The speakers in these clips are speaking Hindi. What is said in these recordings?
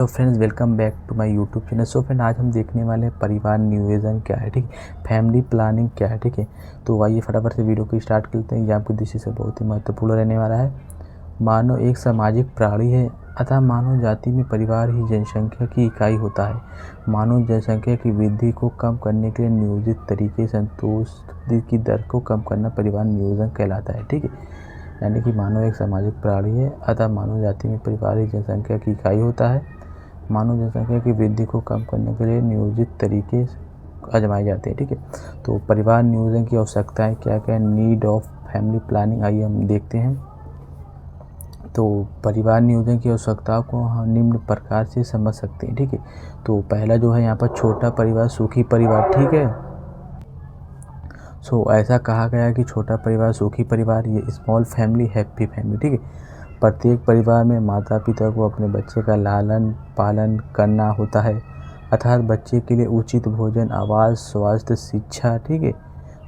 तो friends, welcome back to my YouTube channel. So friend, आज हम देखने वाले हैं परिवार नियोजन क्या है, ठीक है, फैमिली प्लानिंग क्या है, ठीक है। तो आइए फटाफट से वीडियो को स्टार्ट करते हैं। ये आपकी दृष्टि से बहुत ही महत्वपूर्ण रहने वाला है। मानव एक सामाजिक प्राणी है, अतः मानव जाति में परिवार ही जनसंख्या की इकाई होता है। मानव जनसंख्या की वृद्धि को कम करने के लिए नियोजित तरीके संतोष की दर को कम करना परिवार नियोजन कहलाता है, ठीक है। यानी कि मानव एक सामाजिक प्राणी है, अतः मानव जाति में परिवार ही जनसंख्या की इकाई होता है। मानव जनसंख्या की वृद्धि को कम करने के लिए नियोजित तरीके आजमाए जाते हैं, ठीक है। तो परिवार नियोजन की आवश्यकताएं क्या क्या है, नीड ऑफ फैमिली प्लानिंग, आइए हम देखते हैं। तो परिवार नियोजन की आवश्यकताओं को हम निम्न प्रकार से समझ सकते हैं, ठीक है। तो पहला जो है यहाँ पर छोटा परिवार सुखी परिवार, ठीक है। ऐसा कहा गया है कि छोटा परिवार सुखी परिवार, ये स्मॉल फैमिली हैप्पी फैमिली, ठीक है। प्रत्येक परिवार में माता पिता को अपने बच्चे का लालन पालन करना होता है, अर्थात बच्चे के लिए उचित भोजन, आवास, स्वास्थ्य, शिक्षा, ठीक है,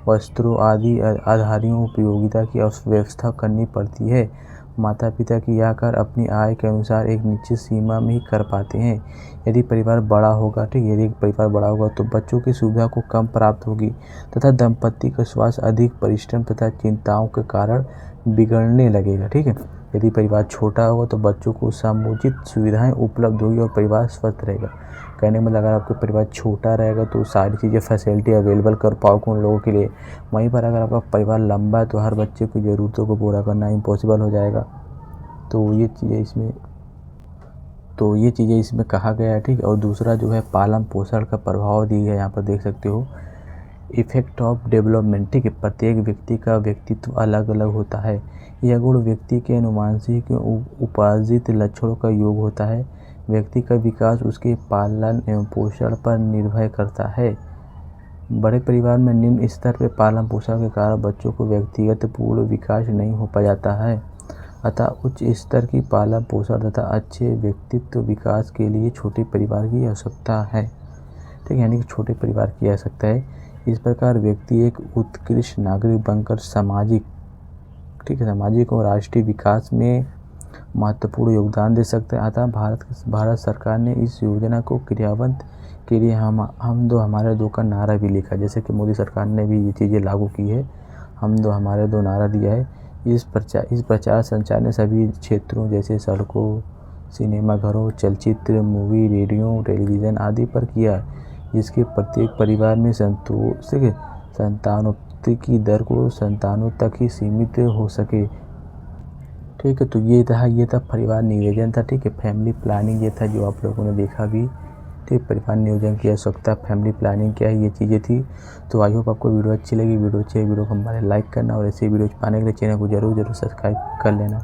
वस्त्रों आदि आधारियों उपयोगिता की व्यवस्था करनी पड़ती है। माता पिता की यह कार्य अपनी आय के अनुसार एक निश्चित सीमा में ही कर पाते हैं। यदि परिवार बड़ा होगा, ठीक है, यदि परिवार बड़ा होगा तो बच्चों की सुविधा को कम प्राप्त होगी तथा दंपति का स्वास्थ्य अधिक परिश्रम तथा चिंताओं के कारण बिगड़ने लगेगा, ठीक है। यदि परिवार छोटा होगा तो बच्चों को समुचित सुविधाएं उपलब्ध होगी और परिवार स्वस्थ रहेगा। कहने में अगर आपका परिवार छोटा रहेगा तो सारी चीज़ें फैसिलिटी अवेलेबल कर पाओगे उन लोगों के लिए। वहीं पर अगर आपका परिवार लंबा है तो हर बच्चे की ज़रूरतों को पूरा करना इम्पॉसिबल हो जाएगा। तो ये चीज़ें इसमें कहा गया है, ठीक है। और दूसरा जो है पालन पोषण का प्रभाव दिया है, यहाँ पर देख सकते हो। इफेक्ट ऑफ डेवलपमेंट, ठीक है, प्रत्येक व्यक्ति का व्यक्तित्व अलग अलग होता है। यह गुण व्यक्ति के अनुवांशिक उपार्जित लक्षणों का योग होता है। व्यक्ति का विकास उसके पालन एवं पोषण पर निर्भर करता है। बड़े परिवार में निम्न स्तर पर पालन पोषण के कारण बच्चों को व्यक्तिगत पूर्ण विकास नहीं हो पाता है, अतः उच्च स्तर की पालन पोषण तथा अच्छे व्यक्तित्व विकास के लिए छोटे परिवार की आवश्यकता है, ठीक है, यानी कि छोटे परिवार की आवश्यकता है। इस प्रकार व्यक्ति एक उत्कृष्ट नागरिक बनकर सामाजिक, ठीक है, सामाजिक और राष्ट्रीय विकास में महत्वपूर्ण योगदान दे सकते हैं। अतः भारत सरकार ने इस योजना को क्रियान्वित के लिए हम दो हमारे दो का नारा भी लिखा, जैसे कि मोदी सरकार ने भी ये चीज़ें लागू की है। हम दो हमारे दो नारा दिया है। इस प्रचार संचार ने सभी क्षेत्रों जैसे सड़कों, सिनेमाघरों, चलचित्र, मूवी, रेडियो, टेलीविज़न आदि पर किया, जिसके प्रत्येक परिवार में संतानोत्पत्ति की दर को संतानों तक ही सीमित हो सके, ठीक है। तो ये था परिवार नियोजन था, ठीक है, फैमिली प्लानिंग ये था जो आप लोगों ने देखा भी, ठीक। परिवार नियोजन की आवश्यकता, फैमिली प्लानिंग क्या है, ये चीज़ें थी। तो आई होप आपको वीडियो अच्छी लगी। वीडियो को हमारे लाइक करना और ऐसे वीडियो पाने के लिए चैनल को जरूर सब्सक्राइब कर लेना।